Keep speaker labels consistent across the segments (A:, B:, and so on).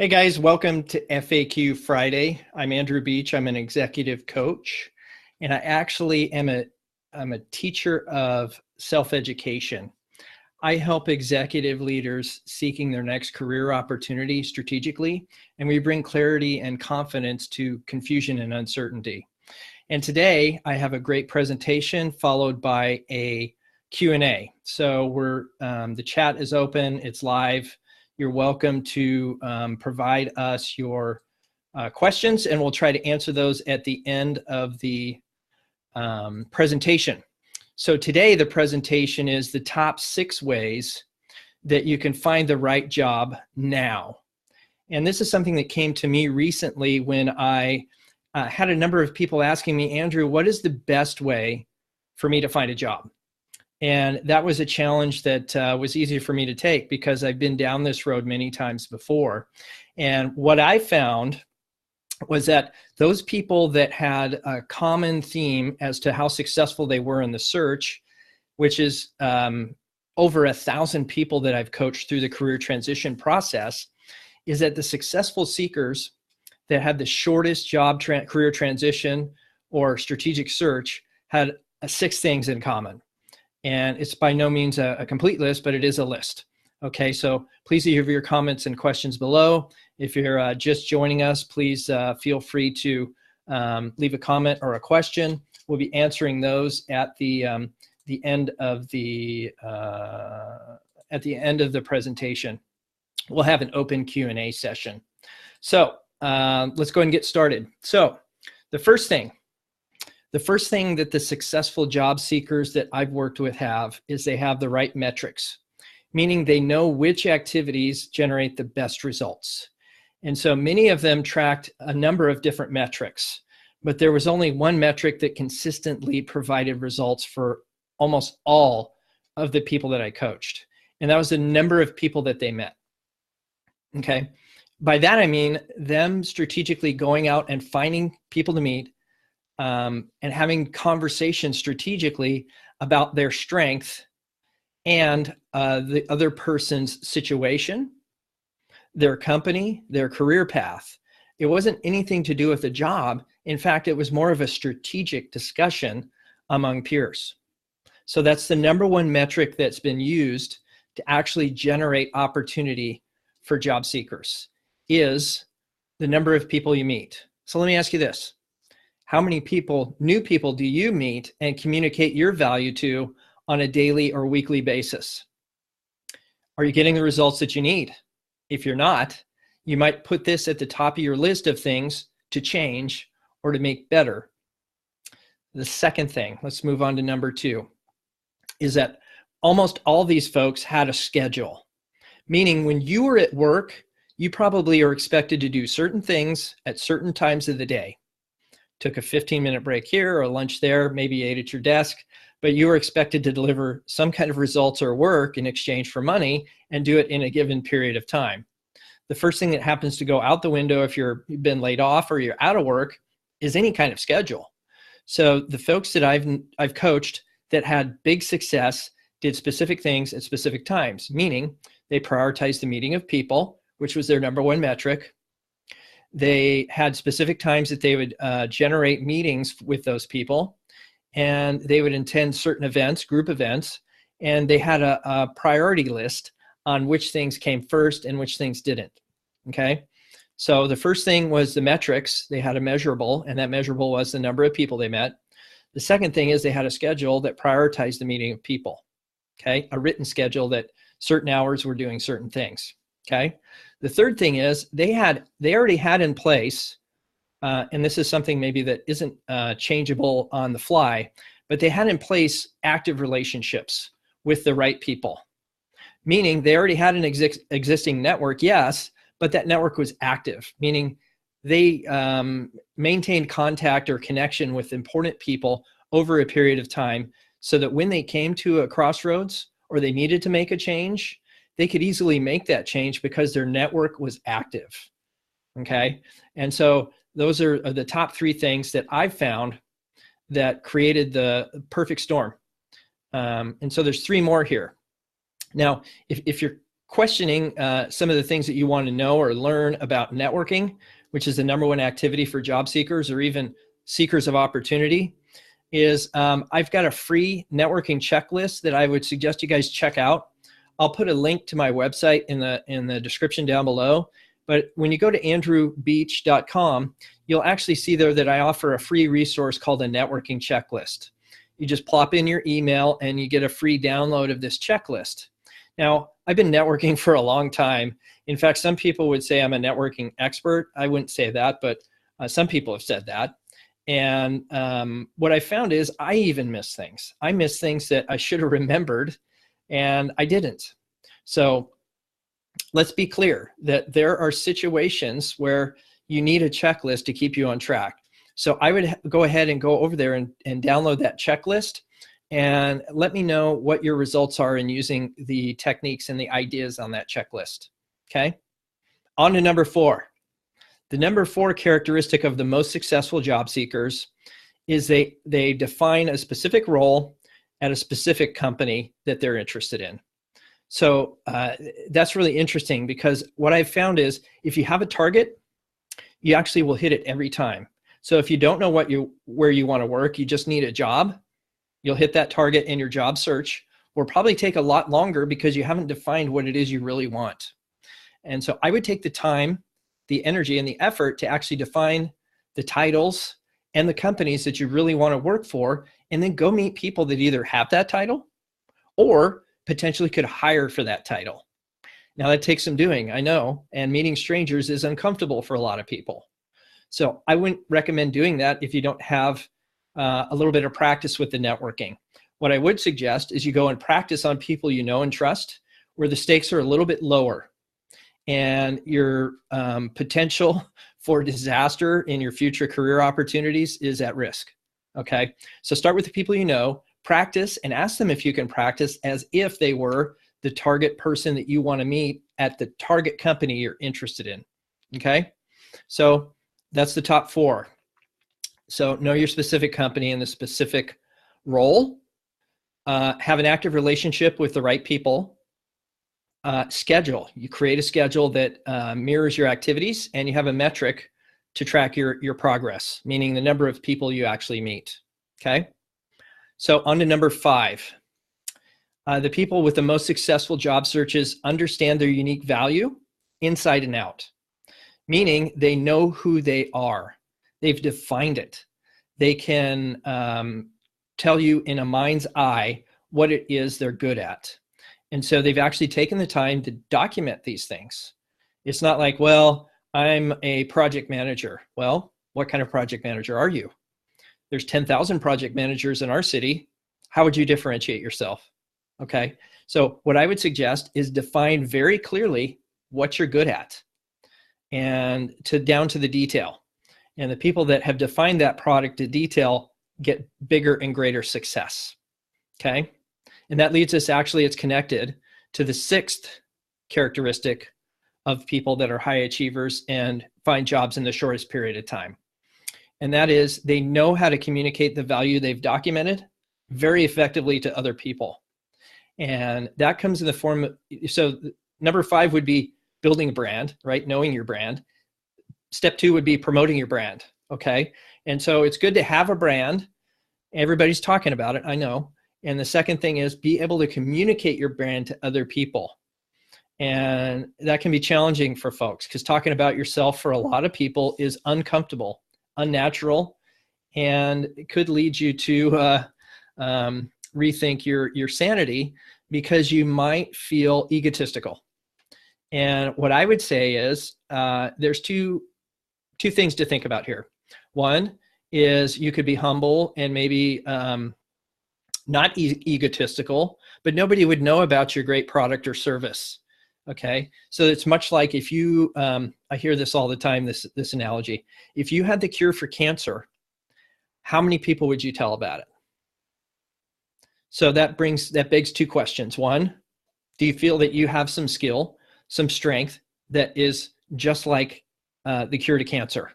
A: Hey guys, welcome to FAQ Friday. I'm Andrew Beach. I'm an executive coach, and I actually am I'm a teacher of self-education. I help executive leaders seeking their next career opportunity strategically, and we bring clarity and confidence to confusion and uncertainty. And today I have a great presentation followed by a Q&A. So the chat is open, it's live. You're welcome to provide us your questions, and we'll try to answer those at the end of the presentation. So today the presentation is the top 6 ways that you can find the right job now. And this is something that came to me recently when I had a number of people asking me, Andrew, what is the best way for me to find a job? And that was a challenge that was easy for me to take because I've been down this road many times before. And what I found was that those people that had a common theme as to how successful they were in the search, which is over 1,000 people that I've coached through the career transition process, is that the successful seekers that had the shortest job career transition or strategic search had 6 things in common. And it's by no means a complete list, but it is a list. Okay, so please leave your comments and questions below. If you're just joining us, please feel free to leave a comment or a question. We'll be answering those at the end of the presentation. We'll have an open Q&A session. So let's go ahead and get started. So the first thing that the successful job seekers that I've worked with have is they have the right metrics, meaning they know which activities generate the best results. And so many of them tracked a number of different metrics, but there was only one metric that consistently provided results for almost all of the people that I coached. And that was the number of people that they met. Okay. By that, I mean them strategically going out and finding people to meet, and having conversations strategically about their strength and the other person's situation, their company, their career path. It wasn't anything to do with the job. In fact, it was more of a strategic discussion among peers. So that's the number one metric that's been used to actually generate opportunity for job seekers, is the number of people you meet. So let me ask you this. How many new people do you meet and communicate your value to on a daily or weekly basis? Are you getting the results that you need? If you're not, you might put this at the top of your list of things to change or to make better. The second thing, let's move on to number 2, is that almost all these folks had a schedule, meaning when you were at work, you probably are expected to do certain things at certain times of the day. Took a 15-minute break here or lunch there, maybe ate at your desk, but you were expected to deliver some kind of results or work in exchange for money and do it in a given period of time. The first thing that happens to go out the window if you've been laid off or you're out of work is any kind of schedule. So the folks that I've coached that had big success did specific things at specific times, meaning they prioritized the meeting of people, which was their number one metric. They had specific times that they would generate meetings with those people, and they would attend certain events, group events, and they had a priority list on which things came first and which things didn't. Okay, so the first thing was the metrics. They had a measurable, and that measurable was the number of people they met. The second thing is they had a schedule that prioritized the meeting of people. Okay, a written schedule that certain hours were doing certain things. Okay. The third thing is they already had in place, and this is something maybe that isn't changeable on the fly, but they had in place active relationships with the right people, meaning they already had an existing network, yes, but that network was active, meaning they maintained contact or connection with important people over a period of time so that when they came to a crossroads or they needed to make a change, they could easily make that change because their network was active. Okay. And so those are the top 3 things that I've found that created the perfect storm. And so there's 3 more here. Now, if you're questioning some of the things that you want to know or learn about networking, which is the #1 activity for job seekers or even seekers of opportunity, is I've got a free networking checklist that I would suggest you guys check out. I'll put a link to my website in the description down below. But when you go to andrewbeach.com, you'll actually see there that I offer a free resource called a networking checklist. You just plop in your email and you get a free download of this checklist. Now, I've been networking for a long time. In fact, some people would say I'm a networking expert. I wouldn't say that, but some people have said that. And what I found is I even miss things. I miss things that I should have remembered and I didn't. So let's be clear that there are situations where you need a checklist to keep you on track. So I would go ahead and go over there and download that checklist and let me know what your results are in using the techniques and the ideas on that checklist. Okay. On to #4. The #4 characteristic of the most successful job seekers is they define a specific role at a specific company that they're interested in. So that's really interesting because what I've found is if you have a target, you actually will hit it every time. So if you don't know where you want to work, you just need a job, you'll hit that target in your job search. Will probably take a lot longer because you haven't defined what it is you really want. And so I would take the time, the energy, and the effort to actually define the titles and the companies that you really want to work for, and then go meet people that either have that title or potentially could hire for that title. Now that takes some doing, I know, and meeting strangers is uncomfortable for a lot of people. So I wouldn't recommend doing that if you don't have a little bit of practice with the networking. What I would suggest is you go and practice on people you know and trust, where the stakes are a little bit lower and your potential for disaster in your future career opportunities is at risk. Okay, so start with the people you know, practice, and ask them if you can practice as if they were the target person that you want to meet at the target company you're interested in. Okay, so that's the top 4. So know your specific company and the specific role. Have an active relationship with the right people. Schedule. You create a schedule that mirrors your activities, and you have a metric to track your progress, meaning the number of people you actually meet. Okay. So on to #5. The people with the most successful job searches understand their unique value inside and out, meaning they know who they are. They've defined it. They can tell you in a mind's eye what it is they're good at. And so they've actually taken the time to document these things. It's not like, well, I'm a project manager. Well, what kind of project manager are you? There's 10,000 project managers in our city. How would you differentiate yourself? Okay. So what I would suggest is define very clearly what you're good at and down to the detail. And the people that have defined that product to detail get bigger and greater success. Okay. And that leads us, actually, it's connected to the 6th characteristic of people that are high achievers and find jobs in the shortest period of time. And that is they know how to communicate the value they've documented very effectively to other people. And that comes in the form of, so #5 would be building a brand, right? Knowing your brand. Step 2 would be promoting your brand. Okay. And so it's good to have a brand. Everybody's talking about it, I know. And the second thing is be able to communicate your brand to other people. And that can be challenging for folks because talking about yourself for a lot of people is uncomfortable, unnatural, and it could lead you to rethink your sanity because you might feel egotistical. And what I would say is there's two things to think about here. One is you could be humble and maybe not egotistical, but nobody would know about your great product or service. Okay, so it's much like if you, I hear this all the time, this analogy. If you had the cure for cancer, how many people would you tell about it? So that begs 2 questions. One, do you feel that you have some skill, some strength that is just like the cure to cancer?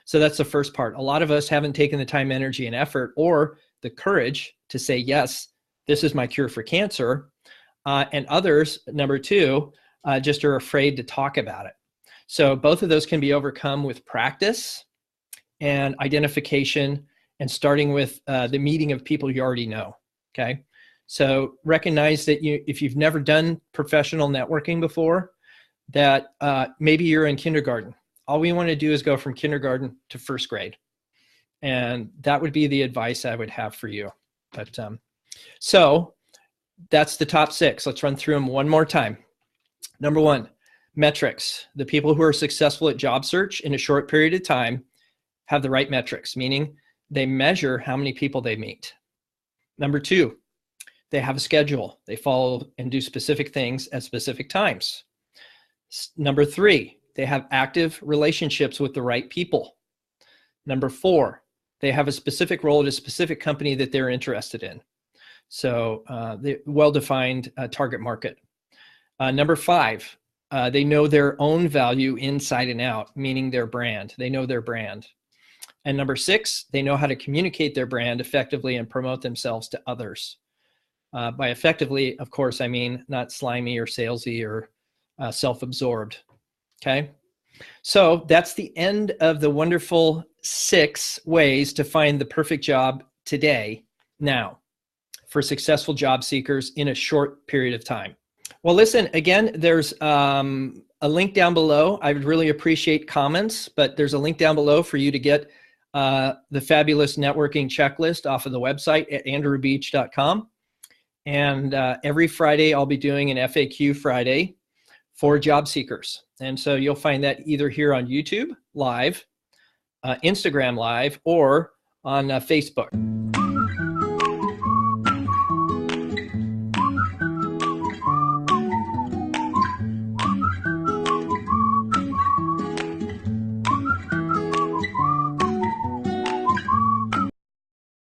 A: So that's the first part. A lot of us haven't taken the time, energy, and effort or the courage to say, yes, this is my cure for cancer. And others, #2, just are afraid to talk about it. So both of those can be overcome with practice and identification, and starting with the meeting of people you already know, okay? So recognize that if you've never done professional networking before, that maybe you're in kindergarten. All we want to do is go from kindergarten to first grade. And that would be the advice I would have for you. But so that's the top 6. Let's run through them one more time. Number 1, metrics. The people who are successful at job search in a short period of time have the right metrics, meaning they measure how many people they meet. Number 2, they have a schedule. They follow and do specific things at specific times. Number 3, they have active relationships with the right people. Number 4, they have a specific role at a specific company that they're interested in. So the well-defined target market. Number 5, they know their own value inside and out, meaning their brand. They know their brand. And number 6, they know how to communicate their brand effectively and promote themselves to others. By effectively, of course, I mean not slimy or salesy or self-absorbed. Okay? So that's the end of the wonderful 6 ways to find the perfect job today, now, for successful job seekers in a short period of time. Well, listen, again, there's a link down below. I would really appreciate comments, but there's a link down below for you to get the fabulous networking checklist off of the website at andrewbeach.com. And every Friday, I'll be doing an FAQ Friday for job seekers. And so you'll find that either here on YouTube Live, Instagram Live, or on Facebook.